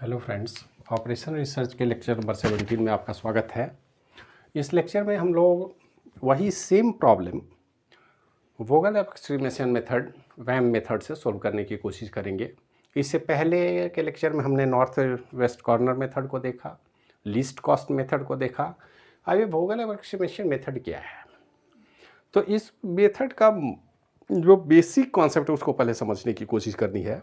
Hello friends, operation research के lecture number 17 में आपका स्वागत है। इस लेक्चर में हम लोग वही same problem Vogel approximation method VAM method से सोल्व करने की कोशिश करेंगे। इससे पहले के लेक्चर में हमने नॉर्थ वेस्ट कॉर्नर मेथड को देखा, लीस्ट कॉस्ट मेथड को देखा। अब ये वोगल एप्रोक्सीमेशन मेथड क्या है, तो इस मेथड का जो बेसिक कॉन्सेप्ट है उसको पहले समझने की कोशिश करनी है।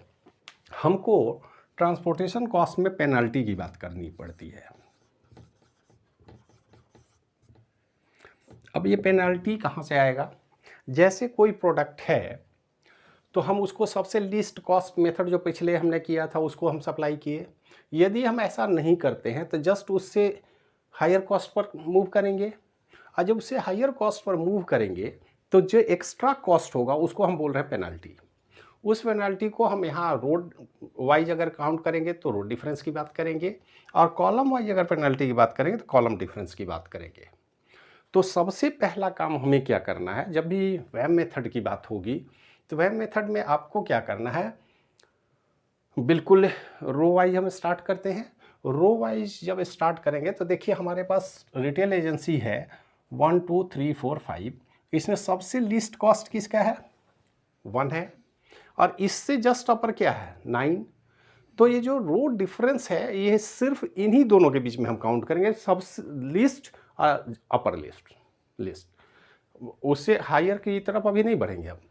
हमको ट्रांसपोर्टेशन कॉस्ट में पेनल्टी की बात करनी पड़ती है। अब ये पेनल्टी कहाँ से आएगा? जैसे कोई प्रोडक्ट है तो हम उसको सबसे लीस्ट कॉस्ट मेथड जो पिछले हमने किया था उसको हम सप्लाई किए। यदि हम ऐसा नहीं करते हैं तो जस्ट उससे हायर कॉस्ट पर मूव करेंगे, और जब उससे हायर कॉस्ट पर मूव करेंगे तो जो एक्स्ट्रा कॉस्ट होगा उसको हम बोल रहे हैं पेनल्टी। उस पेनल्टी को हम यहाँ रोड वाइज अगर काउंट करेंगे तो रोड डिफरेंस की बात करेंगे, और कॉलम वाइज अगर पेनल्टी की बात करेंगे तो कॉलम डिफरेंस की बात करेंगे। तो सबसे पहला काम हमें क्या करना है, जब भी वैम मेथड की बात होगी तो वैम मेथड में आपको क्या करना है, बिल्कुल रो वाइज हम स्टार्ट करते हैं। रो वाइज जब स्टार्ट करेंगे तो देखिए हमारे पास रिटेल एजेंसी है 1 2 3 4 5। इसमें सबसे लीस्ट कॉस्ट किसका है? 1 है, और इससे जस्ट अपर क्या है? 9। तो ये जो रो डिफरेंस है ये सिर्फ इन्हीं दोनों के बीच में हम काउंट करेंगे, सब लिस्ट अपर लिस्ट उससे हायर की तरफ अभी नहीं बढ़ेंगे अब।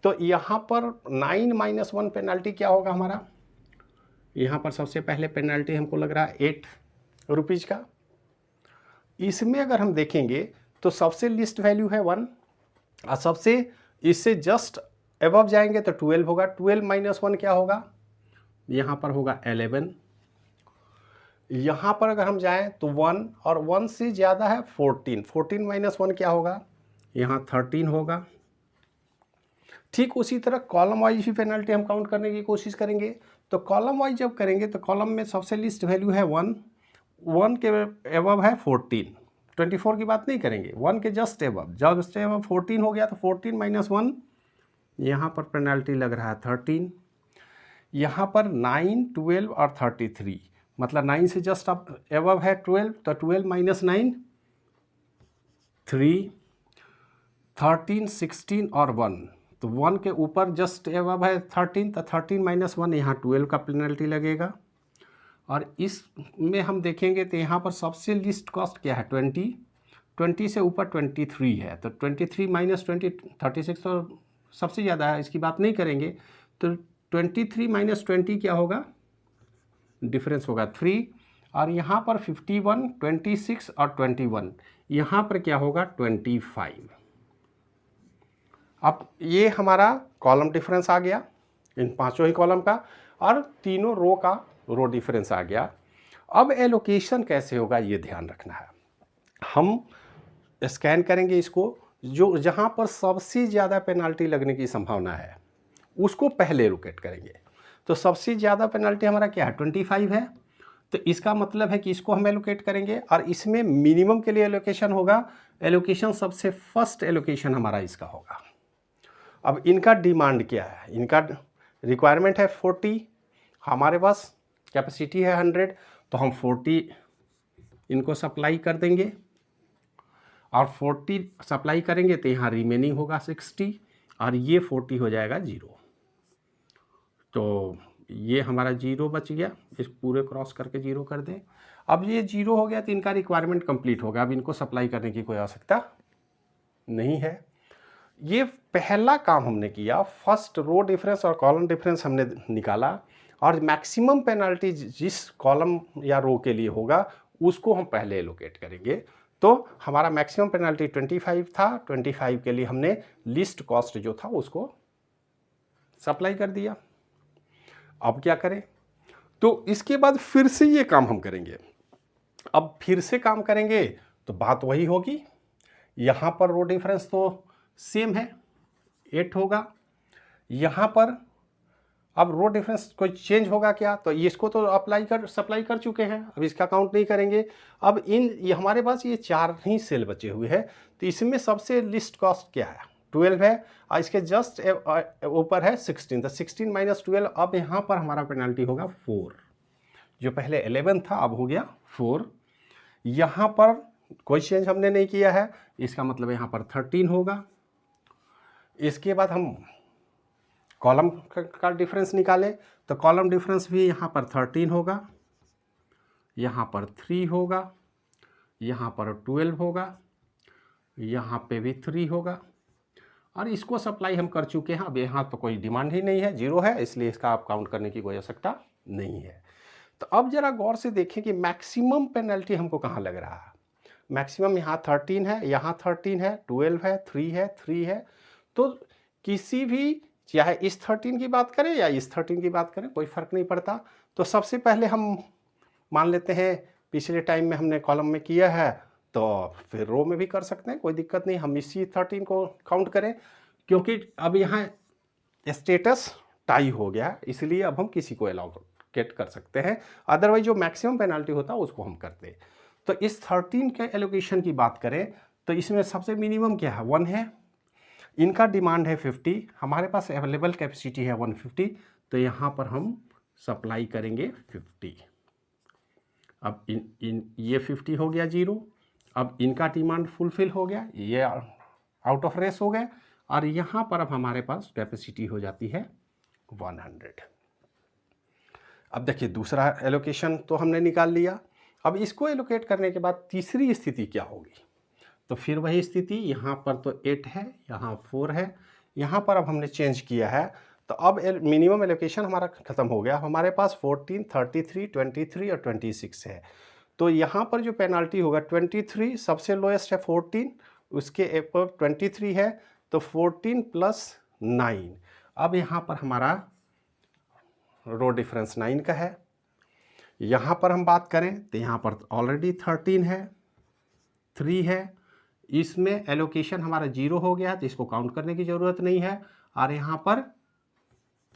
तो यहाँ पर 9 - 1 पेनल्टी क्या होगा हमारा? यहाँ पर सबसे पहले पेनल्टी हमको लग रहा है 8 रुपीज़ का। इसमें अगर हम देखेंगे तो सबसे लिस्ट वैल्यू है 1, और सबसे इससे जस्ट एबव जाएंगे तो 12 होगा। 12 - 1 क्या होगा? यहाँ पर होगा 11। यहाँ पर अगर हम जाएं तो 1, और 1 से ज़्यादा है 14। 14 - 1 क्या होगा? यहाँ 13 होगा। ठीक उसी तरह कॉलम वाइज भी पेनल्टी हम काउंट करने की कोशिश करेंगे। तो कॉलम वाइज जब करेंगे तो कॉलम में सबसे लिस्ट वैल्यू है 1, 1 के एबव है 14। 24 की बात नहीं करेंगे, 1 के जस्ट एबव, जस्ट एबव 14 हो गया तो 14 - 1 यहाँ पर पेनल्टी लग रहा है 13। यहाँ पर 9, 12 और 33, मतलब 9 से जस्ट अब एबव है 12, तो 12 - 9 3, 13, 16 और 1, तो 1 के ऊपर जस्ट एबव है 13, तो 13 - 1 यहाँ 12 का पेनल्टी लगेगा। और इसमें हम देखेंगे तो यहाँ पर सबसे लिस्ट कॉस्ट क्या है? 20। 20 से ऊपर 23 है, तो 23 - 20 36 तो सबसे ज़्यादा है, इसकी बात नहीं करेंगे। तो 23 - 20 क्या होगा? डिफरेंस होगा 3। और यहाँ पर 51, 26 और 21, यहाँ पर क्या होगा? 25। अब ये हमारा कॉलम डिफरेंस आ गया इन पांचों ही कॉलम का, और तीनों रो का रो डिफरेंस आ गया। अब एलोकेशन कैसे होगा ये ध्यान रखना है। हम स्कैन करेंगे इसको, जो जहाँ पर सबसे ज़्यादा पेनल्टी लगने की संभावना है उसको पहले एलोकेट करेंगे। तो सबसे ज़्यादा पेनल्टी हमारा क्या है? 25 है, तो इसका मतलब है कि इसको हम एलोकेट करेंगे, और इसमें मिनिमम के लिए एलोकेशन होगा। एलोकेशन सबसे फर्स्ट एलोकेशन हमारा इसका होगा। अब इनका डिमांड क्या है? इनका रिक्वायरमेंट है 40, हमारे पास कैपेसिटी है 100, तो हम 40 इनको सप्लाई कर देंगे, और 40 सप्लाई करेंगे तो यहाँ रिमेनिंग होगा 60, और ये 40 हो जाएगा 0। तो ये हमारा 0 बच गया, इस पूरे क्रॉस करके 0 कर दें। अब ये 0 हो गया तो इनका रिक्वायरमेंट कंप्लीट होगा, अब इनको सप्लाई करने की कोई आवश्यकता नहीं है। ये पहला काम हमने किया, फर्स्ट रो डिफरेंस और कॉलम डिफरेंस हमने निकाला, और मैक्सिमम पेनल्टी जिस कॉलम या रो के लिए होगा उसको हम पहले एलोकेट करेंगे। तो हमारा मैक्सिमम पेनल्टी 25 था, 25 के लिए हमने लिस्ट कॉस्ट जो था उसको सप्लाई कर दिया। अब क्या करें? तो इसके बाद फिर से ये काम हम करेंगे। अब फिर से काम करेंगे तो बात वही होगी। यहाँ पर रो डिफरेंस तो सेम है, 8 होगा। यहाँ पर अब रो डिफरेंस कोई चेंज होगा क्या? तो इसको तो सप्लाई कर चुके हैं, अब इसका काउंट नहीं करेंगे। अब ये हमारे पास ये 4 ही सेल बचे हुए हैं, तो इसमें सबसे लिस्ट कॉस्ट क्या है? 12 है, और इसके जस्ट ऊपर है 16, तो 16 - 12। अब यहाँ पर हमारा पेनल्टी होगा 4, जो पहले 11 था अब हो गया 4। यहाँ पर कोई चेंज हमने नहीं किया है, इसका मतलब यहाँ पर 13 होगा। इसके बाद हम कॉलम का डिफरेंस निकालें तो कॉलम डिफरेंस भी यहाँ पर 13 होगा, यहाँ पर 3 होगा, यहाँ पर 12 होगा, यहाँ पे भी 3 होगा, और इसको सप्लाई हम कर चुके हैं। अब यहाँ तो कोई डिमांड ही नहीं है, 0 है, इसलिए इसका आप काउंट करने की कोई आवश्यकता नहीं है। तो अब जरा गौर से देखें कि मैक्सिमम पेनल्टी हमको कहाँ लग रहा है। मैक्सिमम यहाँ 13 है, यहाँ 13 है, 12 है, 3 है, 3 है। तो किसी भी, चाहे इस 13 की बात करें या इस 13 की बात करें, कोई फ़र्क नहीं पड़ता। तो सबसे पहले हम मान लेते हैं पिछले टाइम में हमने कॉलम में किया है, तो फिर रो में भी कर सकते हैं, कोई दिक्कत नहीं। हम इसी 13 को काउंट करें, क्योंकि अब यहाँ स्टेटस टाई हो गया, इसलिए अब हम किसी को एलोकेट कर सकते हैं। अदरवाइज जो मैक्सिमम पेनल्टी होता है उसको हम करते। तो इस 13 के एलोकेशन की बात करें तो इसमें सबसे मिनिमम क्या है, 1 है। इनका डिमांड है 50, हमारे पास अवेलेबल कैपेसिटी है 150, तो यहाँ पर हम सप्लाई करेंगे 50। अब ये 50 हो गया 0। अब इनका डिमांड फुलफिल हो गया, ये आउट ऑफ रेस हो गए, और यहाँ पर अब हमारे पास कैपेसिटी हो जाती है 100। अब देखिए दूसरा एलोकेशन तो हमने निकाल लिया। अब इसको एलोकेट करने के बाद तीसरी स्थिति क्या होगी, तो फिर वही स्थिति, यहाँ पर तो 8 है, यहाँ 4 है, यहाँ पर अब हमने चेंज किया है। तो अब मिनिमम एलोकेशन हमारा ख़त्म हो गया। हमारे पास 14, 33, 23 और 26 है। तो यहाँ पर जो पेनाल्टी होगा 23 सबसे लोएस्ट है, 14 उसके ऊपर 23 है, तो 14 + 9। अब यहाँ पर हमारा रो डिफरेंस 9 का है। यहाँ पर हम बात करें तो यहाँ पर ऑलरेडी 13 है, 3 है, इसमें एलोकेशन हमारा 0 हो गया, तो इसको काउंट करने की ज़रूरत नहीं है। और यहाँ पर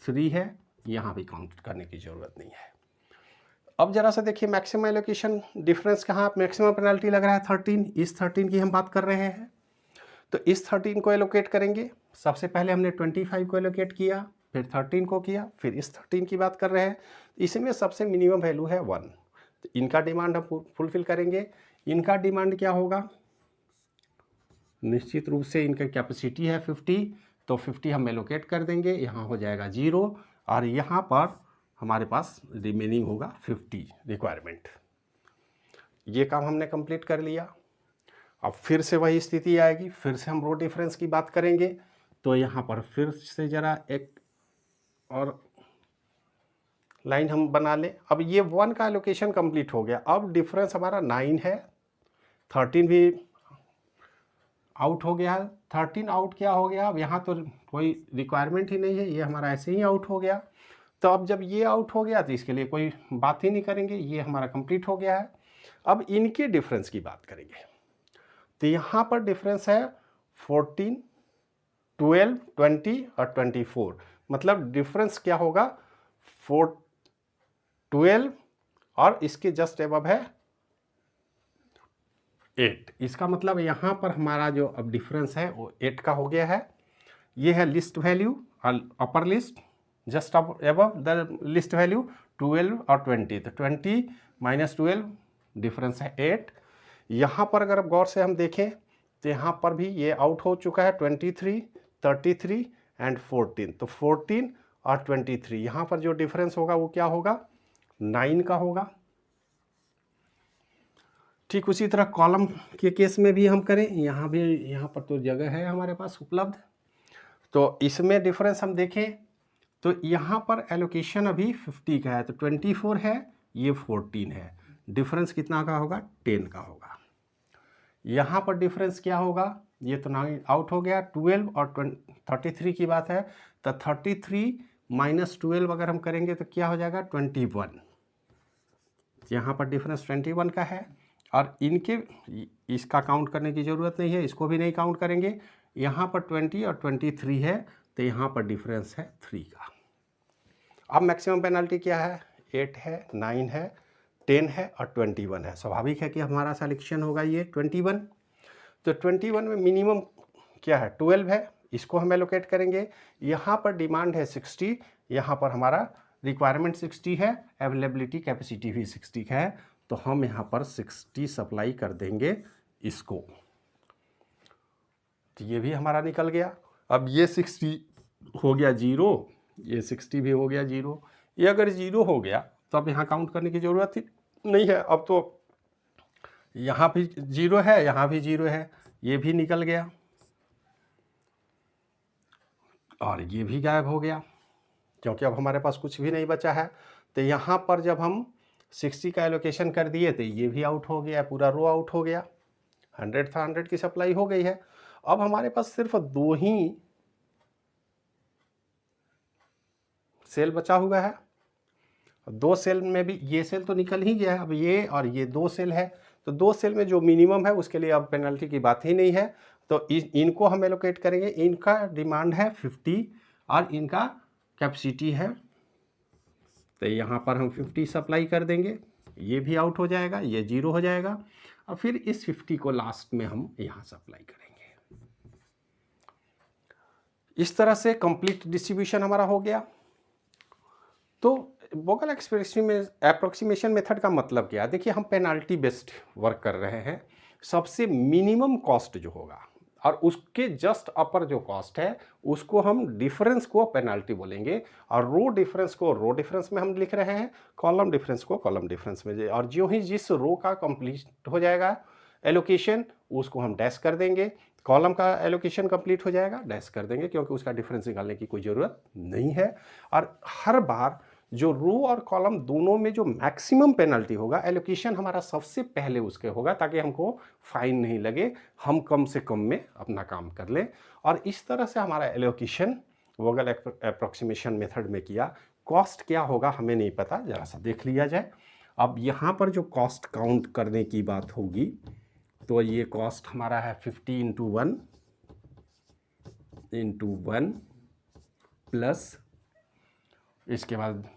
3 है, यहाँ भी काउंट करने की ज़रूरत नहीं है। अब जरा सा देखिए मैक्सिमम एलोकेशन डिफरेंस कहाँ, मैक्सिमम पेनल्टी लग रहा है 13, इस 13 की हम बात कर रहे हैं। तो इस 13 को एलोकेट करेंगे। सबसे पहले हमने 25 को एलोकेट किया, फिर 13 को किया, फिर इस 13 की बात कर रहे हैं। इसमें सबसे मिनिमम वैल्यू है 1, तो इनका डिमांड हम फुलफिल करेंगे। इनका डिमांड क्या होगा, निश्चित रूप से इनका कैपेसिटी है 50, तो 50 हम एलोकेट कर देंगे, यहाँ हो जाएगा 0, और यहाँ पर हमारे पास रिमेनिंग होगा 50 रिक्वायरमेंट। ये काम हमने कंप्लीट कर लिया। अब फिर से वही स्थिति आएगी, फिर से हम रो डिफरेंस की बात करेंगे। तो यहाँ पर फिर से ज़रा एक और लाइन हम बना लें। अब ये 1 का एलोकेशन कंप्लीट हो गया, अब डिफरेंस हमारा 9 है, 13 भी आउट हो गया है। 13 आउट क्या हो गया, अब यहाँ तो कोई रिक्वायरमेंट ही नहीं है, ये हमारा ऐसे ही आउट हो गया। तो अब जब ये आउट हो गया तो इसके लिए कोई बात ही नहीं करेंगे, ये हमारा कंप्लीट हो गया है। अब इनके डिफरेंस की बात करेंगे। तो यहाँ पर डिफरेंस है 14, 12, 20 और 24। मतलब डिफरेंस क्या होगा, 12 और इसके जस्ट एबव है 8। इसका मतलब यहाँ पर हमारा जो अब डिफरेंस है वो 8 का हो गया है। ये है लिस्ट वैल्यू और upper least, just above the least value 12 और 20। तो 20 - 12 डिफरेंस है 8। यहाँ पर अगर गौर से हम देखें तो यहाँ पर भी ये आउट हो चुका है 23, 33 एंड 14। तो 14 और 23 यहाँ पर जो डिफरेंस होगा वो क्या होगा, 9 का होगा। ठीक उसी तरह कॉलम के केस में भी हम करें, यहाँ भी, यहाँ पर तो जगह है हमारे पास उपलब्ध। तो इसमें डिफरेंस हम देखें तो यहाँ पर एलोकेशन अभी 50 का है, तो 24 है, ये 14 है, डिफरेंस कितना का होगा, 10 का होगा। यहाँ पर डिफरेंस क्या होगा, ये तो 9 आउट हो गया, 12 और 33 की बात है, तो 33 - 12 अगर हम करेंगे तो क्या हो जाएगा, 21। यहाँ पर डिफरेंस 21 का है, और इनके इसका काउंट करने की ज़रूरत नहीं है, इसको भी नहीं काउंट करेंगे। यहाँ पर 20 और 23 है, तो यहाँ पर डिफरेंस है 3 का। अब मैक्सिमम पेनल्टी क्या है, 8 है, 9 है, 10 है और 21 है। स्वाभाविक है कि हमारा सिलेक्शन होगा ये 21। तो 21 में मिनिमम क्या है, 12 है, इसको हम एलोकेट करेंगे। यहाँ पर डिमांड है 60, यहाँ पर हमारा रिक्वायरमेंट 60 है, अवेलेबिलिटी कैपेसिटी भी 60 है, तो हम यहाँ पर 60 सप्लाई कर देंगे इसको, तो ये भी हमारा निकल गया। अब ये 60 हो गया 0, ये 60 भी हो गया 0। ये अगर 0 हो गया तो अब यहाँ काउंट करने की ज़रूरत ही नहीं है। अब तो यहाँ भी 0 है, यहाँ भी 0 है, ये भी निकल गया और ये भी गायब हो गया, क्योंकि अब हमारे पास कुछ भी नहीं बचा है। तो यहाँ पर जब हम 60 का एलोकेशन कर दिए तो ये भी आउट हो गया, पूरा रो आउट हो गया। 100 था, 100 की सप्लाई हो गई है। अब हमारे पास सिर्फ 2 ही सेल बचा हुआ है। 2 सेल में भी ये सेल तो निकल ही गया है, अब ये और ये 2 सेल है, तो 2 सेल में जो मिनिमम है उसके लिए अब पेनल्टी की बात ही नहीं है, तो इनको हम एलोकेट करेंगे। इनका डिमांड है 50 और इनका कैपेसिटी है, तो यहाँ पर हम 50 सप्लाई कर देंगे, ये भी आउट हो जाएगा, ये 0 हो जाएगा, और फिर इस 50 को लास्ट में हम यहाँ सप्लाई करेंगे। इस तरह से कंप्लीट डिस्ट्रीब्यूशन हमारा हो गया। तो वोगल एप्रोक्सीमेशन मेथड का मतलब क्या है? देखिए, हम पेनाल्टी बेस्ड वर्क कर रहे हैं। सबसे मिनिमम कॉस्ट जो होगा और उसके जस्ट अपर जो कॉस्ट है उसको हम डिफरेंस को पेनाल्टी बोलेंगे, और रो डिफरेंस को रो डिफरेंस में हम लिख रहे हैं, कॉलम डिफरेंस को कॉलम डिफरेंस में। और जो ही जिस रो का कंप्लीट हो जाएगा एलोकेशन उसको हम डैश कर देंगे, कॉलम का एलोकेशन कंप्लीट हो जाएगा डैश कर देंगे, क्योंकि उसका डिफरेंस निकालने की कोई ज़रूरत नहीं है। और हर बार जो रो और कॉलम दोनों में जो मैक्सिमम पेनल्टी होगा एलोकेशन हमारा सबसे पहले उसके होगा, ताकि हमको फाइन नहीं लगे, हम कम से कम में अपना काम कर लें। और इस तरह से हमारा एलोकेशन वोगल एप्रोक्सीमेशन मेथड में किया। कॉस्ट क्या होगा हमें नहीं पता, ज़रा सा देख लिया जाए। अब यहाँ पर जो कॉस्ट काउंट करने की बात होगी, तो ये कॉस्ट हमारा है 50 इंटू 1 प्लस इसके बाद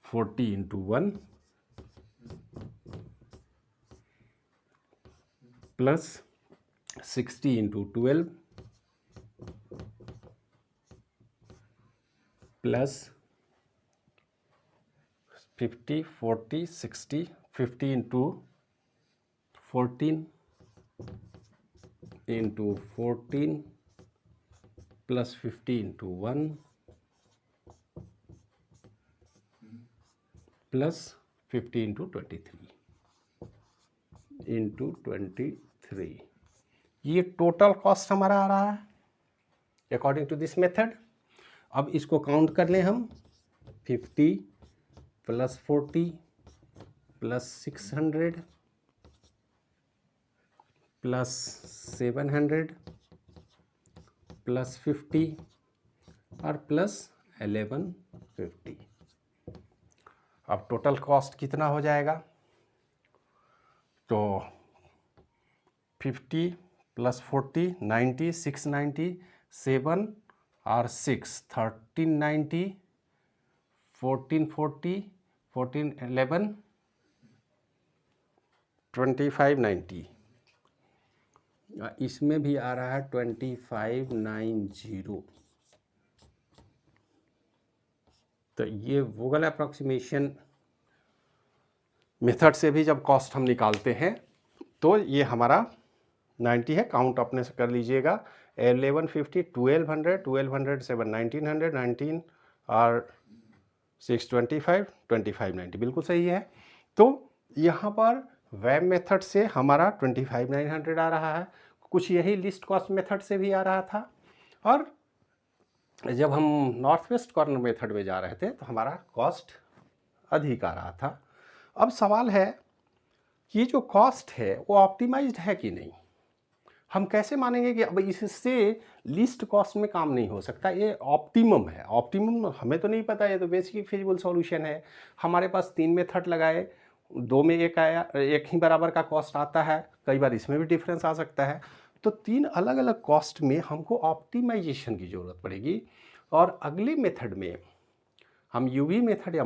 40 into 1 plus 60 into 12 plus 50 40 60 50 into 14 into 14 plus 50 into 1 plus 50 into 23 ये टोटल कॉस्ट हमारा आ रहा है अकॉर्डिंग टू दिस मेथड। अब इसको काउंट कर लें हम, 50 प्लस 40 प्लस 600 प्लस 700 प्लस 50 और प्लस 1150। अब टोटल कॉस्ट कितना हो जाएगा? तो 50 प्लस 40 90 690 7 और 6 1390 1440 1411 2590, इसमें भी आ रहा है 2590। तो ये वोगल एप्रोक्सीमेशन मेथड से भी जब कॉस्ट हम निकालते हैं तो ये हमारा 90 है, काउंट अपने से कर लीजिएगा। 1150 1200 1200 7 1900 19 और 6 25 2590 बिल्कुल सही है। तो यहाँ पर वेब मेथड से हमारा 25900 आ रहा है, कुछ यही लिस्ट कॉस्ट मेथड से भी आ रहा था, और जब हम नॉर्थ वेस्ट कॉर्नर मेथड में जा रहे थे तो हमारा कॉस्ट अधिक आ रहा था। अब सवाल है कि जो कॉस्ट है वो ऑप्टिमाइज्ड है कि नहीं। हम कैसे मानेंगे कि अब इससे लिस्ट कॉस्ट में काम नहीं हो सकता, ये ऑप्टिमम है। ऑप्टिमम हमें तो नहीं पता, ये तो बेसिक फिजिबल सॉल्यूशन है। हमारे पास 3 मेथड लगाए, 2 में एक आया, एक ही बराबर का कॉस्ट आता है, कई बार इसमें भी डिफरेंस आ सकता है। तो 3 अलग अलग कॉस्ट में हमको ऑप्टिमाइजेशन की ज़रूरत पड़ेगी। और अगले मेथड में हम यूवी मेथड या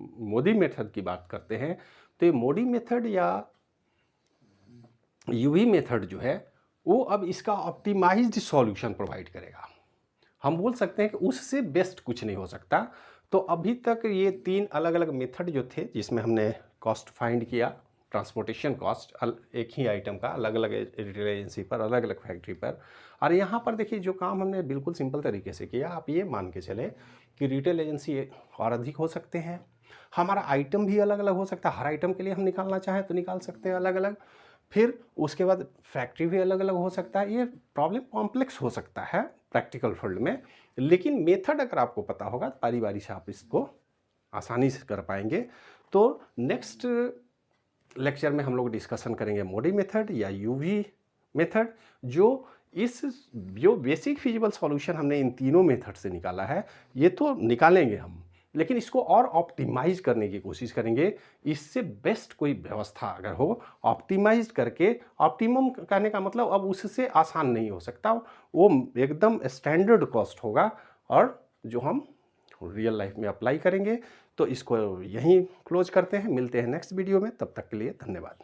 मोदी मेथड की बात करते हैं, तो ये मोदी मेथड या यूवी मेथड जो है वो अब इसका ऑप्टिमाइज्ड सॉल्यूशन प्रोवाइड करेगा। हम बोल सकते हैं कि उससे बेस्ट कुछ नहीं हो सकता। तो अभी तक ये 3 अलग-अलग मेथड जो थे जिसमें हमने कॉस्ट फाइंड किया, ट्रांसपोर्टेशन कॉस्ट एक ही आइटम का अलग-अलग रिटेल एजेंसी पर, अलग-अलग फैक्ट्री पर। और यहाँ पर देखिए जो काम हमने बिल्कुल सिंपल तरीके से किया, आप ये मान के चले कि रिटेल एजेंसी और अधिक हो सकते हैं, हमारा आइटम भी अलग-अलग हो सकता है, हर आइटम के लिए हम निकालना चाहें तो निकाल सकते हैं अलग-अलग। फिर उसके बाद फैक्ट्री भी अलग-अलग हो सकता है। ये प्रॉब्लम कॉम्प्लेक्स हो सकता है प्रैक्टिकल फील्ड में, लेकिन मेथड अगर आपको पता होगा बारी-बारी से आप इसको आसानी से कर पाएंगे। तो नेक्स्ट लेक्चर में हम लोग डिस्कशन करेंगे मोडी मेथड या यूवी मेथड, जो बेसिक फिजिबल सॉल्यूशन हमने इन तीनों मेथड से निकाला है, ये तो निकालेंगे हम, लेकिन इसको और ऑप्टिमाइज करने की कोशिश करेंगे। इससे बेस्ट कोई व्यवस्था अगर हो, ऑप्टिमाइज करके, ऑप्टिमम कहने का मतलब अब उससे आसान नहीं हो सकता, वो एकदम स्टैंडर्ड कॉस्ट होगा और जो हम रियल लाइफ में अप्लाई करेंगे। तो इसको यहीं क्लोज करते हैं, मिलते हैं नेक्स्ट वीडियो में, तब तक के लिए धन्यवाद।